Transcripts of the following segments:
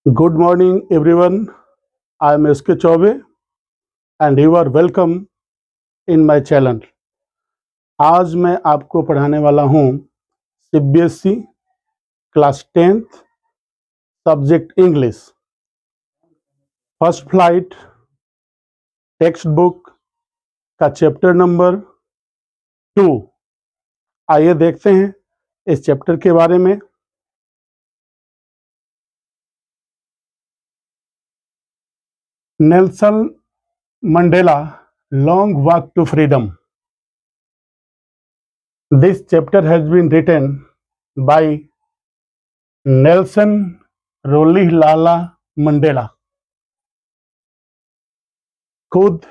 Good morning, everyone. I am SK Chaube, and you are welcome in my channel. आज मैं आपको पढ़ाने वाला हूँ CBSE class 10th subject English First Flight text book का chapter number 2। आइए देखते हैं इस चैप्टर के बारे में। Nelson Mandela Long Walk to Freedom. This chapter has been written by Nelson Rolihlahla Mandela. खुद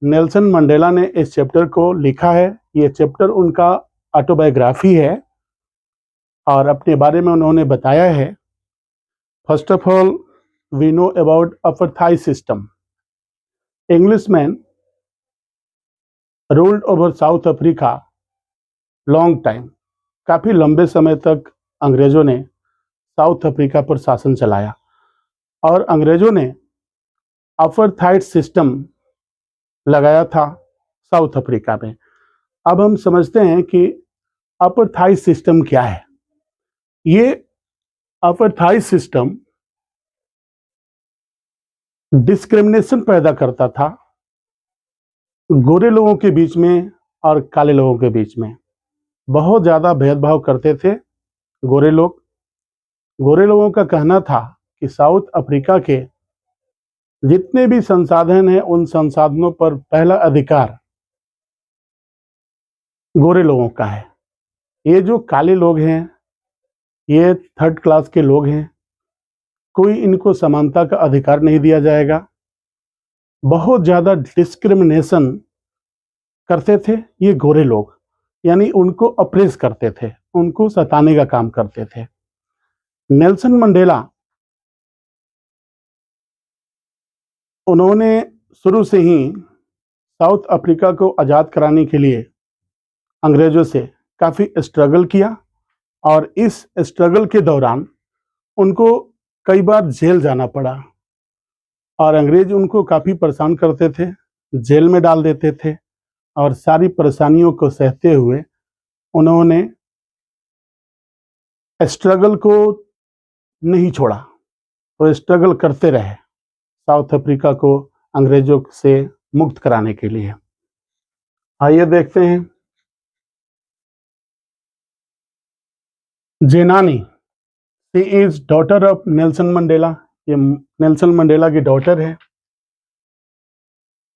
नेल्सन मंडेला ने इस चैप्टर को लिखा है। ये चैप्टर उनका ऑटोबायोग्राफी है और अपने बारे में उन्होंने बताया है। First of all we know about apartheid system. Englishman ruled over South Africa long time. काफ़ी लंबे समय तक अंग्रेज़ों ने साउथ अफ्रीका पर शासन चलाया और अंग्रेज़ों ने अपार्थाइड सिस्टम लगाया था साउथ अफ्रीका में। अब हम समझते हैं कि अपार्थाइड सिस्टम क्या है। ये अपार्थाइड सिस्टम डिस्क्रिमिनेशन पैदा करता था गोरे लोगों के बीच में और काले लोगों के बीच में। बहुत ज़्यादा भेदभाव करते थे गोरे लोग। गोरे लोगों का कहना था कि साउथ अफ्रीका के जितने भी संसाधन हैं उन संसाधनों पर पहला अधिकार गोरे लोगों का है। ये जो काले लोग हैं ये थर्ड क्लास के लोग हैं, कोई इनको समानता का अधिकार नहीं दिया जाएगा। बहुत ज़्यादा डिस्क्रिमिनेशन करते थे ये गोरे लोग, यानी उनको अप्रेस करते थे, उनको सताने का काम करते थे। नेल्सन मंडेला उन्होंने शुरू से ही साउथ अफ्रीका को आज़ाद कराने के लिए अंग्रेज़ों से काफ़ी स्ट्रगल किया और इस स्ट्रगल के दौरान उनको कई बार जेल जाना पड़ा और अंग्रेज उनको काफ़ी परेशान करते थे, जेल में डाल देते थे और सारी परेशानियों को सहते हुए उन्होंने स्ट्रगल को नहीं छोड़ा, तो स्ट्रगल करते रहे साउथ अफ्रीका को अंग्रेजों से मुक्त कराने के लिए। आइए देखते हैं। जेनानी, she is daughter of Nelson Mandela. ये नेल्सन मंडेला की डॉटर है।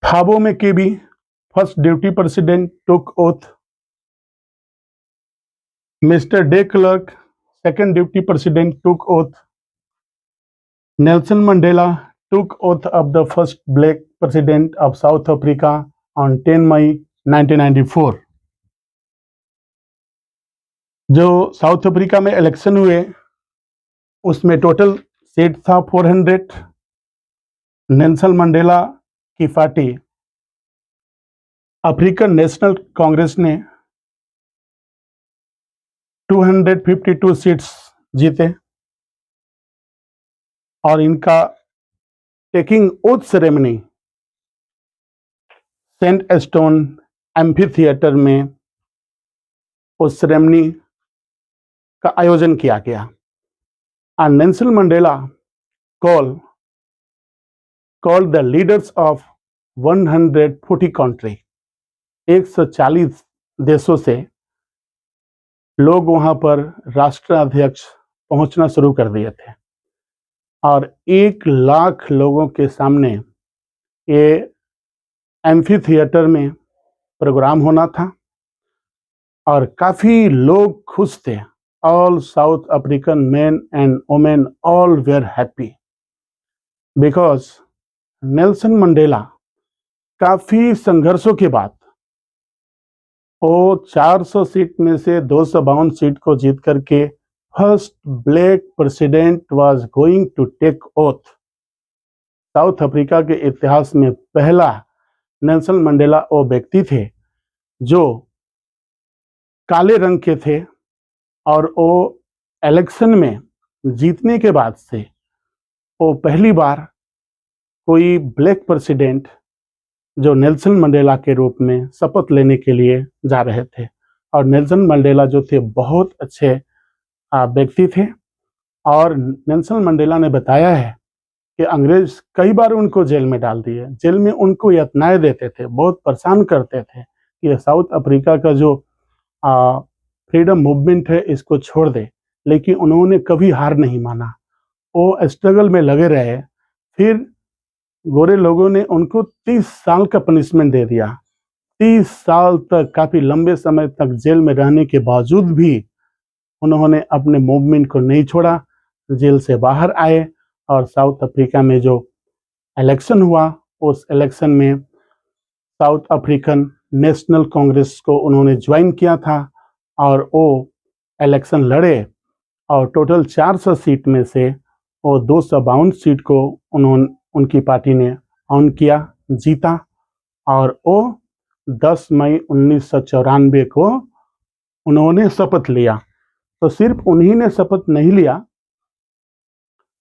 थाबो में केबी, first duty president took oath. Mister day clerk, second deputy president, took oath. Nelson Mandela took oath of the first black president of South Africa on 10 मई 1994। जो south Africa में election हुए उसमें total seat था 400। Nelson Mandela की party African National Congress ने 252 seats जीते और इनका taking oath ceremony saint Aston amphitheatre में उस सेरेमनी का आयोजन किया गया। And Nelson Mandela called the leaders of 140 country, 140 देशों से लोग वहां पर राष्ट्राध्यक्ष पहुंचना शुरू कर दिए थे और 1 लाख लोगों के सामने ये एम्फी थिएटर में प्रोग्राम होना था और काफ़ी लोग खुश थे। All South African men and women all were happy because Nelson Mandela काफ़ी संघर्षों के बाद वो 400 सीट में से 252 सीट को जीत करके first black president was going to take oath. South Africa के इतिहास में पहला नेल्सन मंडेला वो व्यक्ति थे जो काले रंग के थे और वो इलेक्शन में जीतने के बाद से वो पहली बार कोई ब्लैक प्रेसिडेंट जो नेल्सन मंडेला के रूप में शपथ लेने के लिए जा रहे थे। और नेल्सन मंडेला जो थे बहुत अच्छे व्यक्ति थे, और नेल्सन मंडेला ने बताया है कि अंग्रेज कई बार उनको जेल में डाल दिए, जेल में उनको यातनाएं देते थे, बहुत परेशान करते थे कि ये साउथ अफ्रीका का जो फ्रीडम मूवमेंट है इसको छोड़ दे, लेकिन उन्होंने कभी हार नहीं माना, वो स्ट्रगल में लगे रहे। फिर गोरे लोगों ने उनको 30 साल का पनिशमेंट दे दिया। 30 साल तक, काफी लंबे समय तक जेल में रहने के बावजूद भी उन्होंने अपने मूवमेंट को नहीं छोड़ा, जेल से बाहर आए और साउथ अफ्रीका में जो इलेक्शन हुआ उस इलेक्शन में साउथ अफ्रीकन नेशनल कांग्रेस को उन्होंने ज्वाइन किया था और वो इलेक्शन लड़े और टोटल 400 सीट में से वो 252 सीट को उनकी पार्टी ने ऑन किया, जीता। और वो 10 मई 1994 को उन्होंने शपथ लिया। तो सिर्फ उन्हीं ने शपथ नहीं लिया,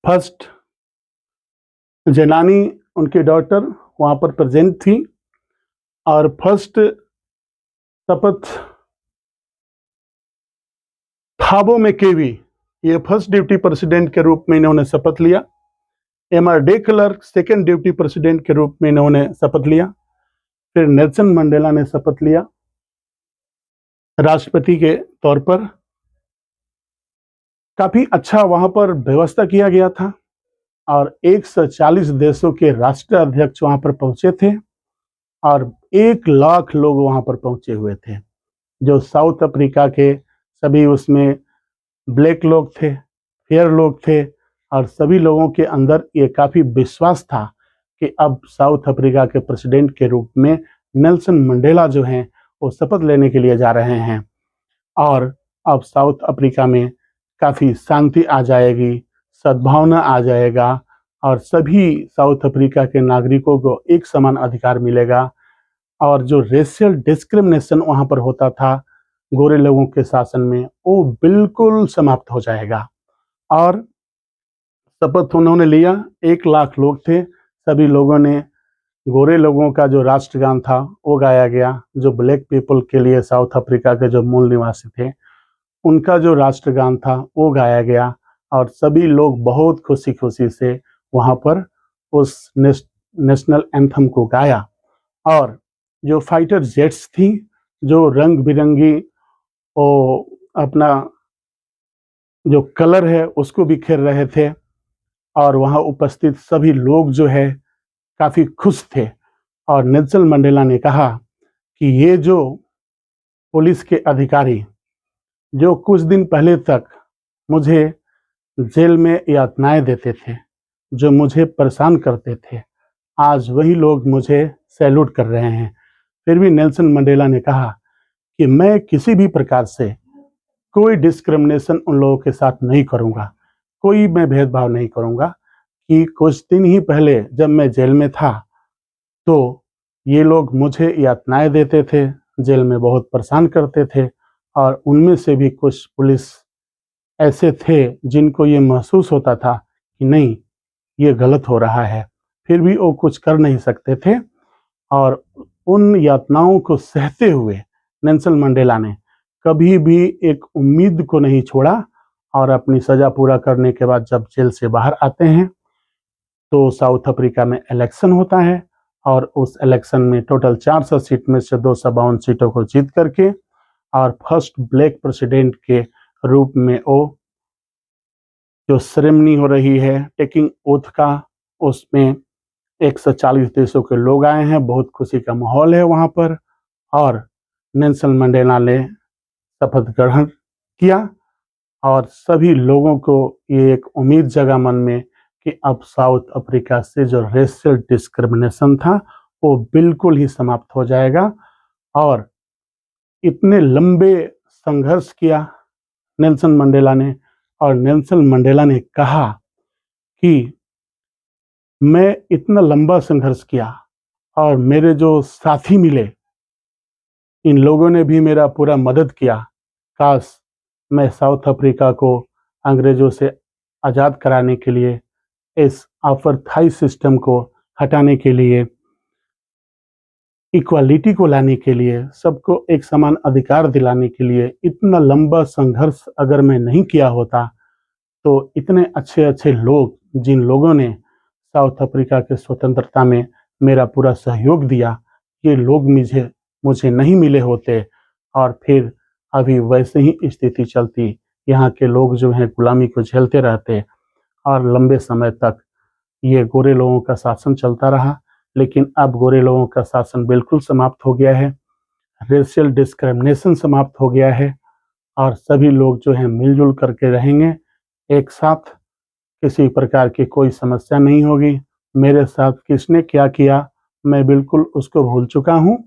फर्स्ट जेनानी उनकी डॉटर वहां पर प्रेजेंट थी और फर्स्ट शपथ थाबो मैकेवी, ये फर्स्ट डिप्टी प्रेसिडेंट के रूप में इन्होंने शपथ लिया। MR day clerk second deputy president के रूप में इन्होंने शपथ लिया। फिर नेल्सन मंडेला ने शपथ लिया राष्ट्रपति के तौर पर। काफी अच्छा वहां पर व्यवस्था किया गया था और 140 देशों के राष्ट्राध्यक्ष वहां पर पहुंचे थे और 1 लाख लोग वहां पर पहुंचे हुए थे। जो साउथ अफ्रीका के सभी उसमें ब्लैक लोग थे, फेयर लोग थे, और सभी लोगों के अंदर ये काफी विश्वास था कि अब साउथ अफ्रीका के प्रेसिडेंट के रूप में नेल्सन मंडेला जो हैं वो शपथ लेने के लिए जा रहे हैं और अब साउथ अफ्रीका में काफी शांति आ जाएगी, सद्भावना आ जाएगा और सभी साउथ अफ्रीका के नागरिकों को एक समान अधिकार मिलेगा और जो रेशियल डिस्क्रिमिनेशन वहां पर होता था गोरे लोगों के शासन में, वो बिल्कुल समाप्त हो जाएगा। और शपथ उन्होंने लिया, 1 लाख लोग थे, सभी लोगों ने गोरे लोगों का जो राष्ट्रगान था वो गाया गया। जो ब्लैक पीपल के लिए साउथ अफ्रीका के जो मूल निवासी थे उनका जो राष्ट्रगान था वो गाया गया और सभी लोग बहुत खुशी खुशी से वहां पर उस नेशनल एंथम को गाया। और जो फाइटर जेट्स थी जो रंग बिरंगी वो अपना जो कलर है उसको बिखेर रहे थे और वहां उपस्थित सभी लोग जो है काफी खुश थे। और नेल्सन मंडेला ने कहा कि ये जो पुलिस के अधिकारी जो कुछ दिन पहले तक मुझे जेल में यातनाएं देते थे, जो मुझे परेशान करते थे, आज वही लोग मुझे सैल्यूट कर रहे हैं। फिर भी नेल्सन मंडेला ने कहा कि मैं किसी भी प्रकार से कोई डिस्क्रिमिनेशन उन लोगों के साथ नहीं करूंगा, कोई मैं भेदभाव नहीं करूंगा। कि कुछ दिन ही पहले जब मैं जेल में था तो ये लोग मुझे यातनाएं देते थे, जेल में बहुत परेशान करते थे और उनमें से भी कुछ पुलिस ऐसे थे जिनको ये महसूस होता था कि नहीं ये गलत हो रहा है, फिर भी वो कुछ कर नहीं सकते थे। और उन यातनाओं को सहते हुए नेल्सन मंडेला ने कभी भी एक उम्मीद को नहीं छोड़ा और अपनी सजा पूरा करने के बाद जब जेल से बाहर आते हैं तो साउथ अफ्रीका में इलेक्शन होता है और उस इलेक्शन में टोटल 400 सीट में से 252 सीटों को जीत करके और फर्स्ट ब्लैक प्रेसिडेंट के रूप में वो जो सेरेमनी हो रही है टेकिंग ओथ का, उसमें 140 देशों के लोग आए हैं, बहुत खुशी का माहौल है वहां पर। और नेल्सन मंडेला ने शपथ ग्रहण किया और सभी लोगों को ये एक उम्मीद जगा मन में कि अब साउथ अफ्रीका से जो रेशियल डिस्क्रिमिनेशन था वो बिल्कुल ही समाप्त हो जाएगा। और इतने लंबे संघर्ष किया नेल्सन मंडेला ने और नेल्सन मंडेला ने कहा कि मैं इतना लंबा संघर्ष किया और मेरे जो साथी मिले इन लोगों ने भी मेरा पूरा मदद किया, काश मैं साउथ अफ्रीका को अंग्रेजों से आज़ाद कराने के लिए इस अपार्थाइड सिस्टम को हटाने के लिए, इक्वालिटी को लाने के लिए, सबको एक समान अधिकार दिलाने के लिए इतना लंबा संघर्ष अगर मैं नहीं किया होता, तो इतने अच्छे अच्छे लोग, जिन लोगों ने साउथ अफ्रीका के स्वतंत्रता में मेरा पूरा सहयोग दिया, ये लोग मुझे नहीं मिले होते और फिर अभी वैसे ही स्थिति चलती। यहाँ के लोग जो हैं गुलामी को झेलते रहते और लंबे समय तक ये गोरे लोगों का शासन चलता रहा। लेकिन अब गोरे लोगों का शासन बिल्कुल समाप्त हो गया है, रेशियल डिस्क्रिमिनेशन समाप्त हो गया है और सभी लोग जो हैं मिलजुल करके रहेंगे एक साथ। किसी प्रकार की कोई समस्या नहीं होगी। मेरे साथ किसने क्या किया मैं बिल्कुल उसको भूल चुका हूँ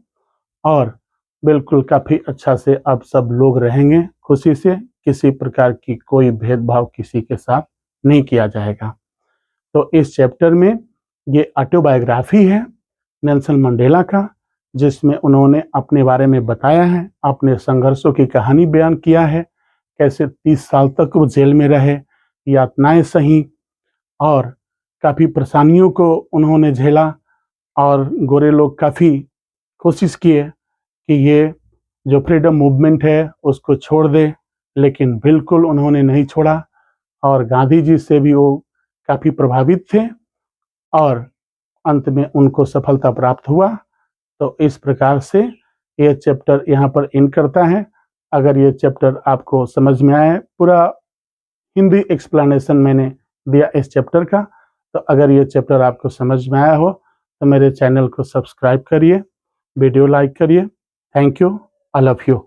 और बिल्कुल काफ़ी अच्छा से अब सब लोग रहेंगे खुशी से। किसी प्रकार की कोई भेदभाव किसी के साथ नहीं किया जाएगा। तो इस चैप्टर में ये ऑटोबायोग्राफी है नेल्सन मंडेला का, जिसमें उन्होंने अपने बारे में बताया है, अपने संघर्षों की कहानी बयान किया है, कैसे 30 साल तक वो जेल में रहे, यातनाएं सही और काफ़ी परेशानियों को उन्होंने झेला और गोरे लोग काफ़ी कोशिश किए कि ये जो फ्रीडम मूवमेंट है उसको छोड़ दे, लेकिन बिल्कुल उन्होंने नहीं छोड़ा और गांधी जी से भी वो काफ़ी प्रभावित थे और अंत में उनको सफलता प्राप्त हुआ। तो इस प्रकार से ये चैप्टर यहाँ पर एंड करता है। अगर ये चैप्टर आपको समझ में आए, पूरा हिंदी एक्सप्लेनेशन मैंने दिया इस चैप्टर का, तो अगर ये चैप्टर आपको समझ में आया हो तो मेरे चैनल को सब्सक्राइब करिए, वीडियो लाइक करिए। Thank you, I love you.